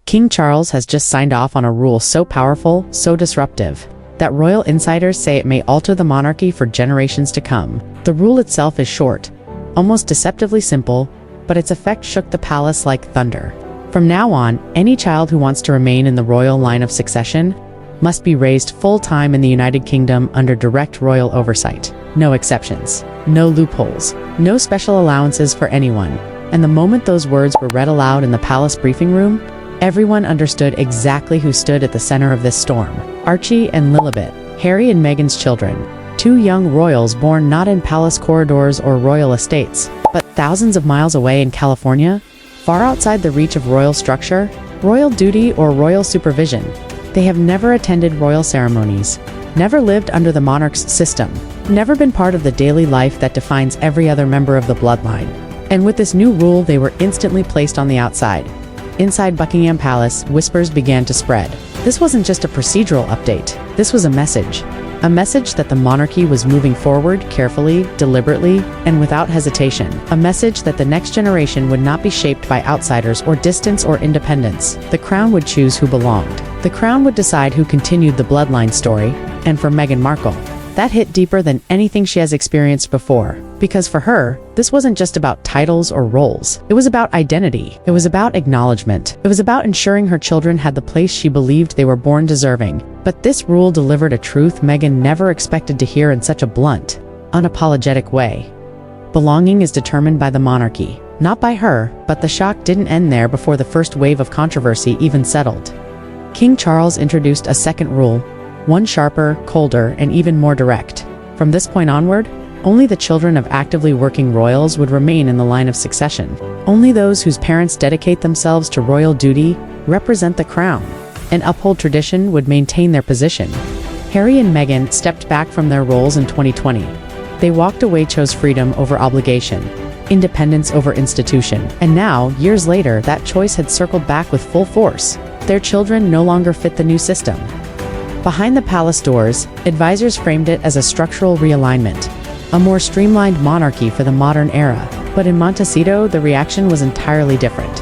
King Charles has just signed off on a rule so powerful, so disruptive, that royal insiders say it may alter the monarchy for generations to come. The rule itself is short, almost deceptively simple, but its effect shook the palace like thunder. From now on, any child who wants to remain in the royal line of succession must be raised full-time in the United Kingdom under direct royal oversight. No exceptions, no loopholes, no special allowances for anyone. And the moment those words were read aloud in the palace briefing room, everyone understood exactly who stood at the center of this storm. Archie and Lilibet, Harry and Meghan's children, two young royals born not in palace corridors or royal estates, but thousands of miles away in California, far outside the reach of royal structure, royal duty, or royal supervision. They have never attended royal ceremonies, never lived under the monarch's system, never been part of the daily life that defines every other member of the bloodline. And with this new rule, they were instantly placed on the outside. Inside Buckingham Palace, whispers began to spread. This wasn't just a procedural update. This was a message that the monarchy was moving forward carefully, deliberately, and without hesitation. A message that the next generation would not be shaped by outsiders or distance or independence. The crown would choose who belonged. The crown would decide who continued the bloodline story. And for Meghan Markle, that hit deeper than anything she has experienced before. Because for her, this wasn't just about titles or roles. It was about identity. It was about acknowledgement. It was about ensuring her children had the place she believed they were born deserving. But this rule delivered a truth Meghan never expected to hear in such a blunt, unapologetic way. Belonging is determined by the monarchy, not by her. But the shock didn't end there before the first wave of controversy even settled. King Charles introduced a second rule, one sharper, colder, and even more direct. From this point onward, only the children of actively working royals would remain in the line of succession. Only those whose parents dedicate themselves to royal duty, represent the crown, and uphold tradition would maintain their position. Harry and Meghan stepped back from their roles in 2020. They walked away, chose freedom over obligation, independence over institution. And now, years later, that choice had circled back with full force. Their children no longer fit the new system. Behind the palace doors, advisors framed it as a structural realignment, a more streamlined monarchy for the modern era. But in Montecito, the reaction was entirely different.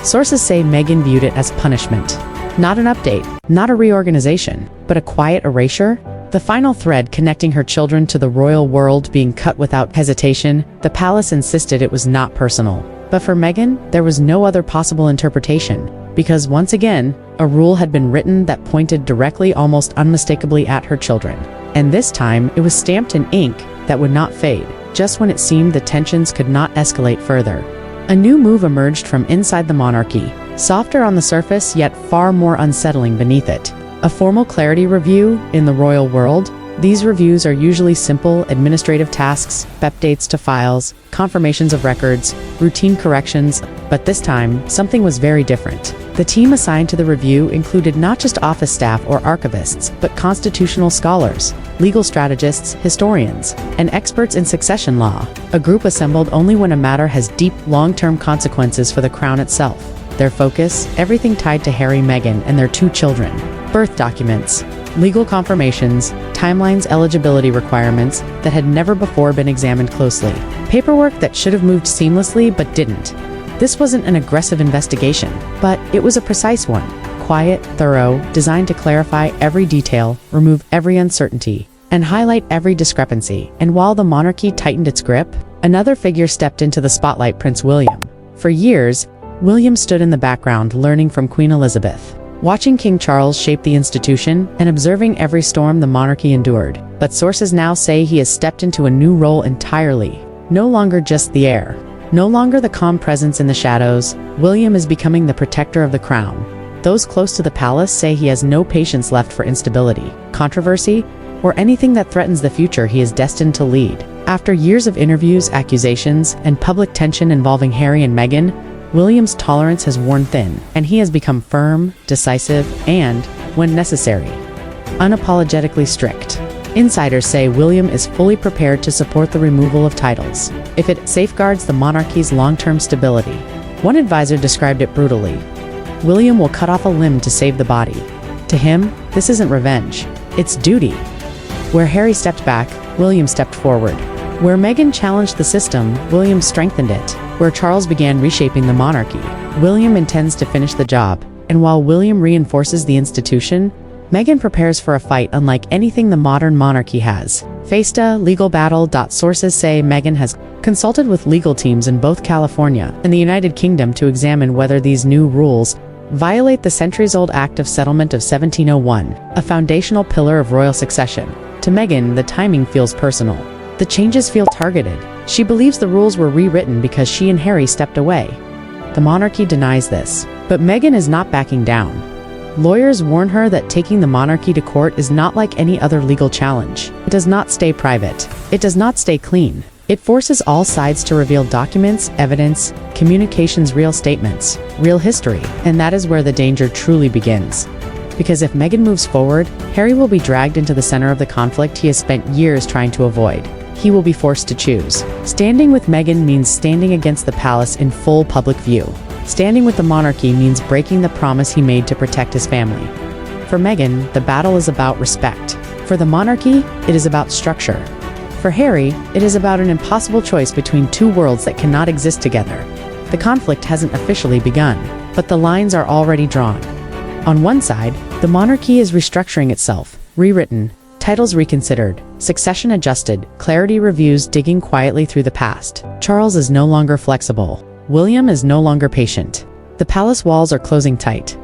Sources say Meghan viewed it as punishment. Not an update, not a reorganization, but a quiet erasure. The final thread connecting her children to the royal world being cut without hesitation. The palace insisted it was not personal. But for Meghan, there was no other possible interpretation. Because once again, a rule had been written that pointed directly, almost unmistakably, at her children. And this time, it was stamped in ink that would not fade, just when it seemed the tensions could not escalate further. A new move emerged from inside the monarchy, softer on the surface, yet far more unsettling beneath it. A formal clarity review. In the royal world, these reviews are usually simple administrative tasks, updates to files, confirmations of records, routine corrections. But this time, something was very different. The team assigned to the review included not just office staff or archivists, but constitutional scholars, legal strategists, historians, and experts in succession law. A group assembled only when a matter has deep, long-term consequences for the crown itself. Their focus, everything tied to Harry, Meghan, and their two children. Birth documents, legal confirmations, timelines, eligibility requirements that had never before been examined closely. Paperwork that should have moved seamlessly but didn't. This wasn't an aggressive investigation, but it was a precise one. Quiet, thorough, designed to clarify every detail, remove every uncertainty, and highlight every discrepancy. And while the monarchy tightened its grip, another figure stepped into the spotlight: Prince William. For years, William stood in the background, learning from Queen Elizabeth, watching King Charles shape the institution, and observing every storm the monarchy endured. But sources now say he has stepped into a new role entirely. No longer just the heir. No longer the calm presence in the shadows. William is becoming the protector of the crown. Those close to the palace say he has no patience left for instability, controversy, or anything that threatens the future he is destined to lead. After years of interviews, accusations, and public tension involving Harry and Meghan, William's tolerance has worn thin, and he has become firm, decisive, and, when necessary, unapologetically strict. Insiders say William is fully prepared to support the removal of titles, if it safeguards the monarchy's long-term stability. One advisor described it brutally: William will cut off a limb to save the body. To him, this isn't revenge, it's duty. Where Harry stepped back, William stepped forward. Where Meghan challenged the system, William strengthened it. Where Charles began reshaping the monarchy, William intends to finish the job, And while William reinforces the institution, Meghan prepares for a fight unlike anything the modern monarchy has. Faced a legal battle. Sources say Meghan has consulted with legal teams in both California and the United Kingdom to examine whether these new rules violate the centuries-old Act of Settlement of 1701, a foundational pillar of royal succession. To Meghan, the timing feels personal. The changes feel targeted. She believes the rules were rewritten because she and Harry stepped away. The monarchy denies this, but Meghan is not backing down. Lawyers warn her that taking the monarchy to court is not like any other legal challenge. It does not stay private. It does not stay clean. It forces all sides to reveal documents, evidence, communications, real statements, real history, and that is where the danger truly begins. Because if Meghan moves forward, Harry will be dragged into the center of the conflict he has spent years trying to avoid. He will be forced to choose. Standing with Meghan means standing against the palace in full public view. Standing with the monarchy means breaking the promise he made to protect his family. For Meghan, the battle is about respect. For the monarchy, it is about structure. For Harry, it is about an impossible choice between two worlds that cannot exist together. The conflict hasn't officially begun, but the lines are already drawn. On one side, the monarchy is restructuring itself, rewritten, titles reconsidered, succession adjusted, clarity reviews digging quietly through the past. Charles is no longer flexible. William is no longer patient. The palace walls are closing tight.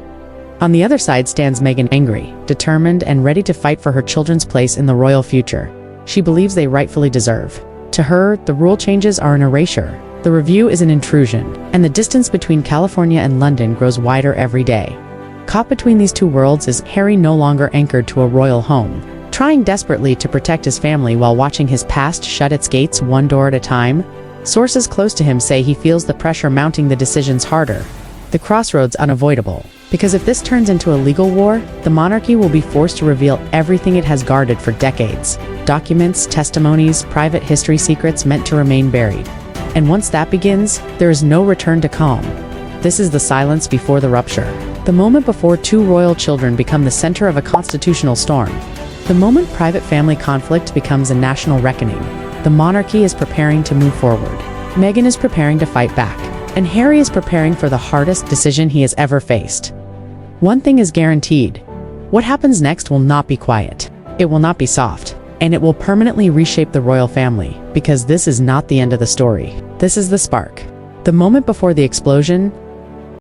On the other side stands Meghan, angry, determined, and ready to fight for her children's place in the royal future. She believes they rightfully deserve. To her, the rule changes are an erasure. The review is an intrusion, and the distance between California and London grows wider every day. Caught between these two worlds is Harry, no longer anchored to a royal home, trying desperately to protect his family while watching his past shut its gates one door at a time. Sources close to him say he feels the pressure mounting, the decisions harder, the crossroads unavoidable. Because if this turns into a legal war, the monarchy will be forced to reveal everything it has guarded for decades. Documents, testimonies, private history, secrets meant to remain buried. And once that begins, there is no return to calm. This is the silence before the rupture. The moment before two royal children become the center of a constitutional storm. The moment private family conflict becomes a national reckoning. The monarchy is preparing to move forward. Meghan is preparing to fight back. And Harry is preparing for the hardest decision he has ever faced. One thing is guaranteed. What happens next will not be quiet. It will not be soft. And it will permanently reshape the royal family, because this is not the end of the story. This is the spark. The moment before the explosion,